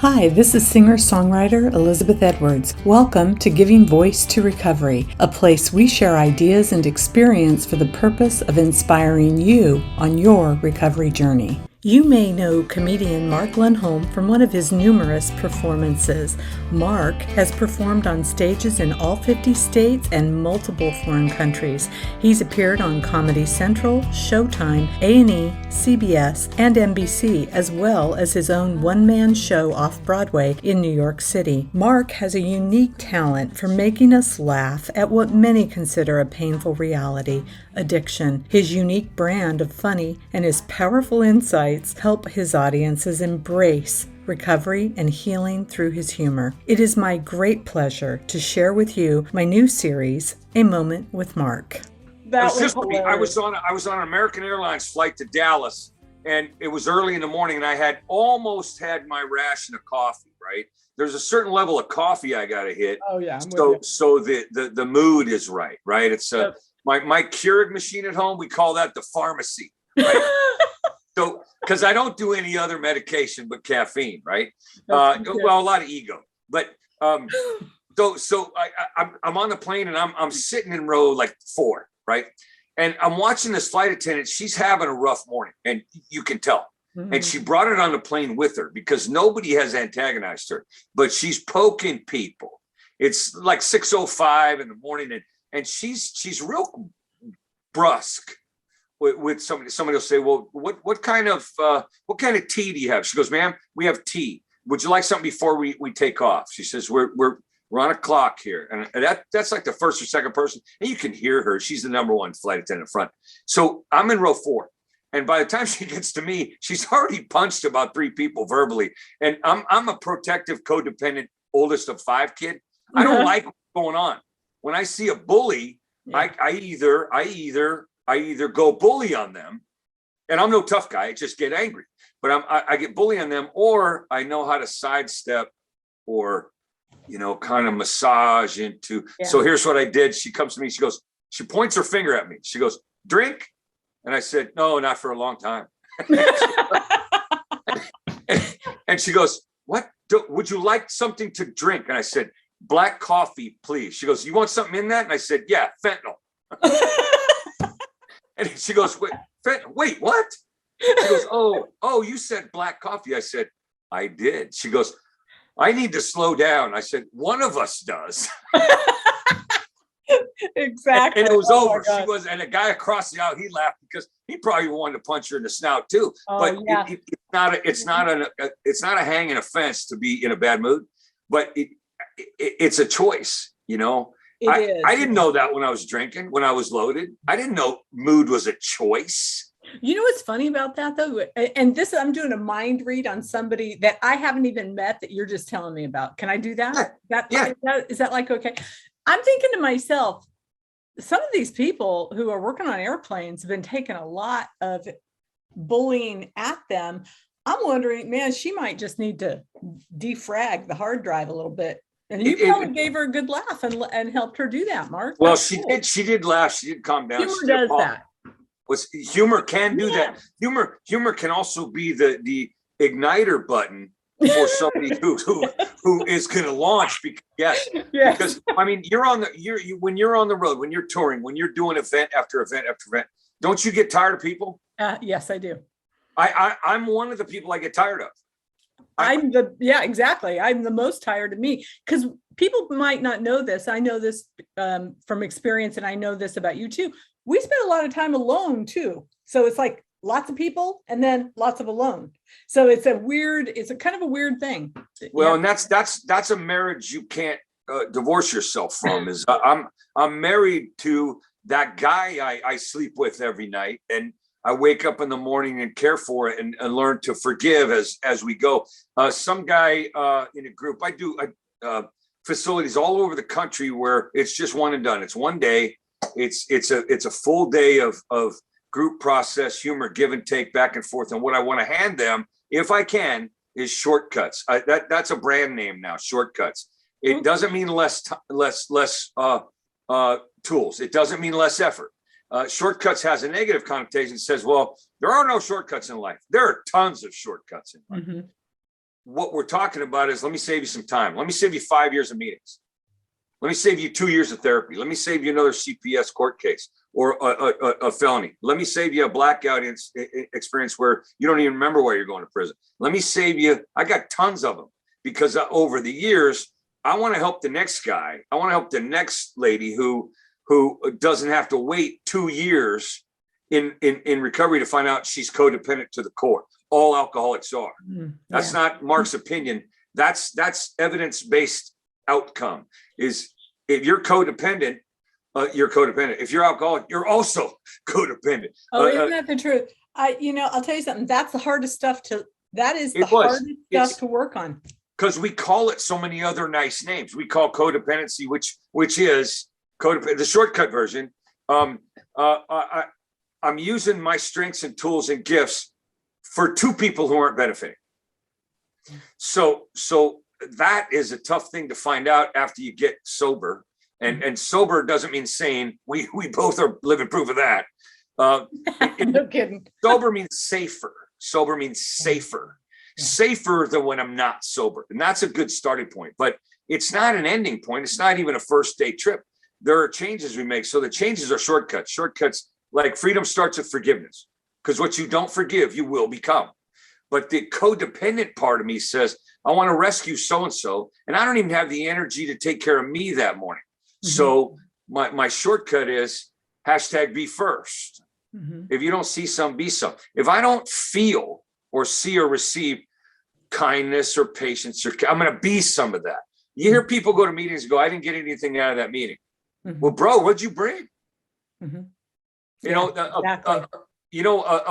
Hi, this is singer-songwriter Elizabeth Edwards. Welcome to Giving Voice to Recovery, a place we share ideas and experience for the purpose of inspiring you on your recovery journey. You may know comedian Mark Lundholm from one of his numerous performances. Mark has performed on stages in all 50 states and multiple foreign countries. He's appeared on Comedy Central, Showtime, A&E, CBS, and NBC, as well as his own one-man show off-Broadway in New York City. Mark has a unique talent for making us laugh at what many consider a painful reality, addiction. His unique brand of funny and his powerful insight help his audiences embrace recovery and healing through his humor. It is my great pleasure to share with you my new series, A Moment with Mark. I was on an American Airlines flight to Dallas, and it was early in the morning, and I had almost had my ration of coffee. Right, there's a certain level of coffee I got to hit. Oh yeah, so the mood is right. It's my Keurig machine at home. We call that the pharmacy. Right. So, because I don't do any other medication but caffeine, right? Well, a lot of ego, but I'm on the plane and I'm sitting in row like 4, right? And I'm watching this flight attendant. She's having a rough morning, and you can tell. Mm-hmm. And she brought it on the plane with her because nobody has antagonized her, but she's poking people. It's like 6:05 in the morning, and she's real brusque. With somebody will say, well, what kind of tea do you have? She goes, ma'am, we have tea. Would you like something before we take off? She says, we're on a clock here. And that's like the first or second person. And you can hear her. She's the number one flight attendant front. So I'm in row 4. And by the time she gets to me, she's already punched about 3 people verbally. And I'm a protective, codependent, oldest of 5 kid. Mm-hmm. I don't like what's going on. When I see a bully, yeah. I either go bully on them, and I'm no tough guy, I just get angry, but I get bully on them, or I know how to sidestep or, kind of massage into. Yeah. So here's what I did. She comes to me, she points her finger at me. She goes, drink? And I said, no, not for a long time. and she goes, what? Would you like something to drink? And I said, black coffee, please. She goes, you want something in that? And I said, yeah, fentanyl. And she goes, wait, what? She goes, oh, you said black coffee. I said, I did. She goes, I need to slow down. I said, one of us does. Exactly. And it was over. She was, and a guy across the aisle, he laughed because he probably wanted to punch her in the snout too. But yeah. It's not a hanging offense to be in a bad mood, but it's a choice, I didn't know that when I was drinking, when I was loaded. I didn't know mood was a choice. You know what's funny about that, though? And this, I'm doing a mind read on somebody that I haven't even met that you're just telling me about. Can I do that? Yeah. Is that like, okay? I'm thinking to myself, some of these people who are working on airplanes have been taking a lot of bullying at them. I'm wondering, man, she might just need to defrag the hard drive a little bit. And you probably gave her a good laugh and helped her do that, Mark. Well, she did laugh. She did calm down. Humor does that. Humor can do that. Humor can also be the igniter button for somebody who is going to launch. Because I mean, when you're on the road, when you're touring, when you're doing event after event after event, don't you get tired of people? Yes, I do. I'm one of the people I get tired of. Exactly. I'm the most tired of me, because people might not know this. I know this from experience, and I know this about you too. We spend a lot of time alone too. So it's like lots of people and then lots of alone. So it's a kind of a weird thing. Well, and that's a marriage you can't divorce yourself from. Is I'm married to that guy I sleep with every night, and I wake up in the morning and care for it and learn to forgive as we go. Some guy in a group, I do facilities all over the country where it's just one and done. It's one day. It's a full day of group process, humor, give and take, back and forth. And what I want to hand them, if I can, is shortcuts. That's a brand name now, shortcuts. It doesn't mean less tools. It doesn't mean less effort. Shortcuts has a negative connotation. It says, well, there are no shortcuts in life. There are tons of shortcuts in life. Mm-hmm. what we're talking about is, let me save you some time. Let me save you 5 years of meetings. Let me save you 2 years of therapy. Let me save you another CPS court case or a felony. Let me save you a blackout experience where you don't even remember why you're going to prison. Let me save you. I got tons of them because over the years, I want to help the next guy. I want to help the next lady who doesn't have to wait 2 years in recovery to find out she's codependent to the core. All alcoholics are. That's not Mark's opinion. That's evidence-based outcome. Is if you're codependent, you're codependent. If you're alcoholic, you're also codependent. Oh, isn't that the truth? I'll tell you something. That's the hardest stuff to work on. Because we call it so many other nice names. We call codependency, which is codependent. The shortcut version. I'm using my strengths and tools and gifts for two people who aren't benefiting. So that is a tough thing to find out after you get sober. And sober doesn't mean sane. We both are living proof of that. No kidding. Sober means safer. Sober means safer. Safer than when I'm not sober. And that's a good starting point. But it's not an ending point. It's not even a first day trip. There are changes we make. So the changes are shortcuts. Shortcuts like freedom starts with forgiveness. Because what you don't forgive, you will become. But the codependent part of me says, I want to rescue so-and-so, and I don't even have the energy to take care of me that morning. So my shortcut is #be first. If you don't see some, be some. If I don't feel or see or receive kindness or patience, I'm going to be some of that. You hear people go to meetings and go, I didn't get anything out of that meeting. Well, bro, what'd you bring? A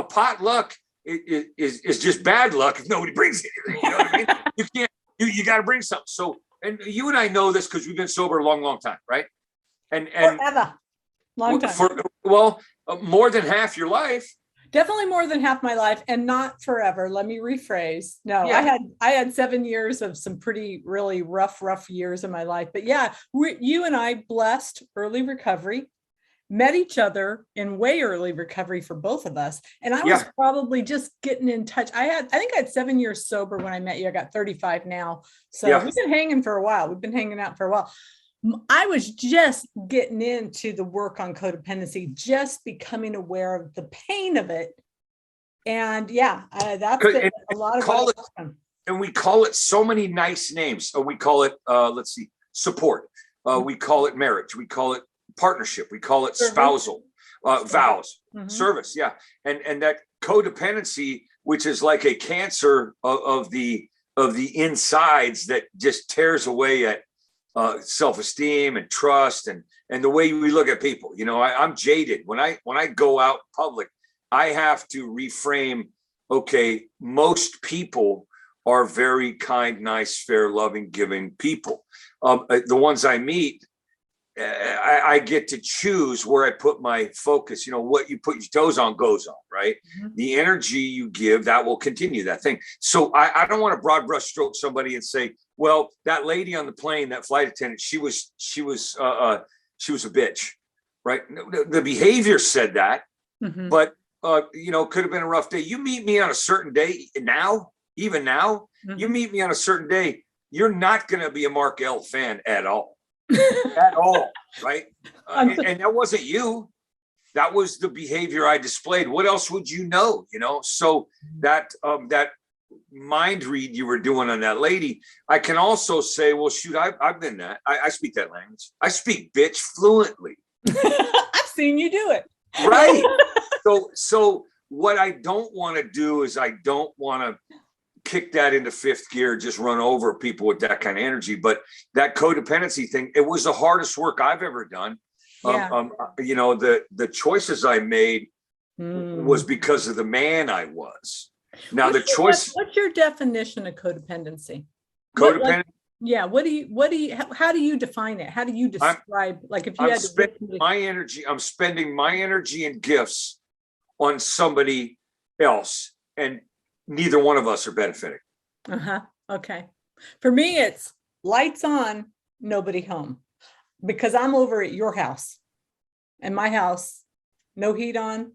potluck is just bad luck if nobody brings anything. You know what I mean? You got to bring something. So, and you and I know this because we've been sober a long time, right? And forever, long time. More than half your life. Definitely more than half my life, and not forever. Let me rephrase. No, yeah. I had 7 years of some pretty really rough years in my life. But yeah, you and I blessed early recovery. Met each other in way early recovery for both of us. And I was probably just getting in touch. I think I had 7 years sober when I met you. I got 35 now. So we've been hanging for a while. We've been hanging out for a while. I was just getting into the work on codependency, just becoming aware of the pain of it. And that's been a lot of it. And we call it so many nice names. We call it, support. We call it marriage. We call it partnership. We call it spousal vows, service. Yeah. And that codependency, which is like a cancer of the insides that just tears away at self-esteem and trust and the way we look at people. I'm jaded. When I go out public, I have to reframe, okay, most people are very kind, nice, fair, loving, giving people. The ones I meet, I get to choose where I put my focus. What you put your toes on goes on, right? The energy you give, that will continue that thing. So I don't want to broad brush stroke somebody and say, well, that lady on the plane, that flight attendant, she was a bitch, right? The behavior said that, but could have been a rough day. You meet me on a certain day even now, you meet me on a certain day, you're not going to be a Mark L fan at all. At all, right? And that wasn't you. That was the behavior I displayed. What else would you know? So that mind read you were doing on that lady, I can also say, well, shoot, I've been that. I speak that language. I speak bitch fluently. I've seen you do it. Right. So what I don't want to do is I don't want to kick that into fifth gear, just run over people with that kind of energy. But that codependency thing, it was the hardest work I've ever done. The choices I made was because of the man I was. Now what's your definition of codependency? Codependent? How do you define it? How do you describe, I'm spending my energy and gifts on somebody else, and neither one of us are benefiting. Okay. For me, it's lights on, nobody home, because I'm over at your house and my house, no heat on,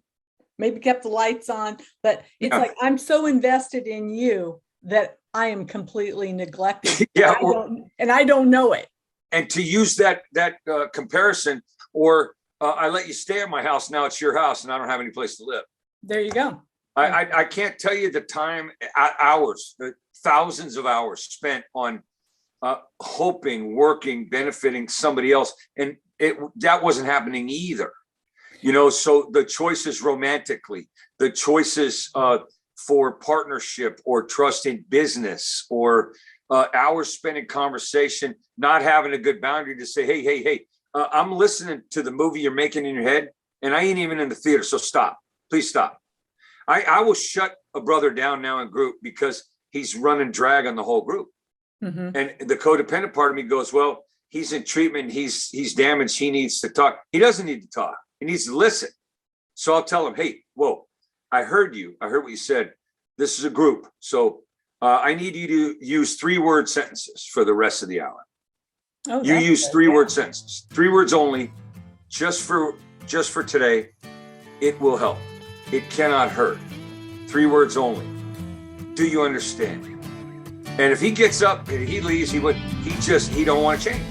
maybe kept the lights on, but it's like, I'm so invested in you that I am completely neglected. Yeah, and I don't know it. And to use that comparison, or I let you stay at my house, now it's your house and I don't have any place to live. There you go. I can't tell you the time, hours, the thousands of hours spent on hoping, working, benefiting somebody else. And that wasn't happening either. You know, so the choices romantically, the choices for partnership or trust in business, or hours spent in conversation, not having a good boundary to say, hey, I'm listening to the movie you're making in your head and I ain't even in the theater. So stop, please stop. I will shut a brother down now in group because he's running drag on the whole group. Mm-hmm. And the codependent part of me goes, well, he's in treatment. He's damaged. He needs to talk. He doesn't need to talk. He needs to listen. So I'll tell him, hey, whoa, I heard you. I heard what you said. This is a group. So I need you to use 3-word sentences for the rest of the hour. Oh, you use 3-word sentences, 3 words only, just for today. It will help. It cannot hurt. 3 words only. Do you understand? And if he gets up and he leaves, he don't want to change.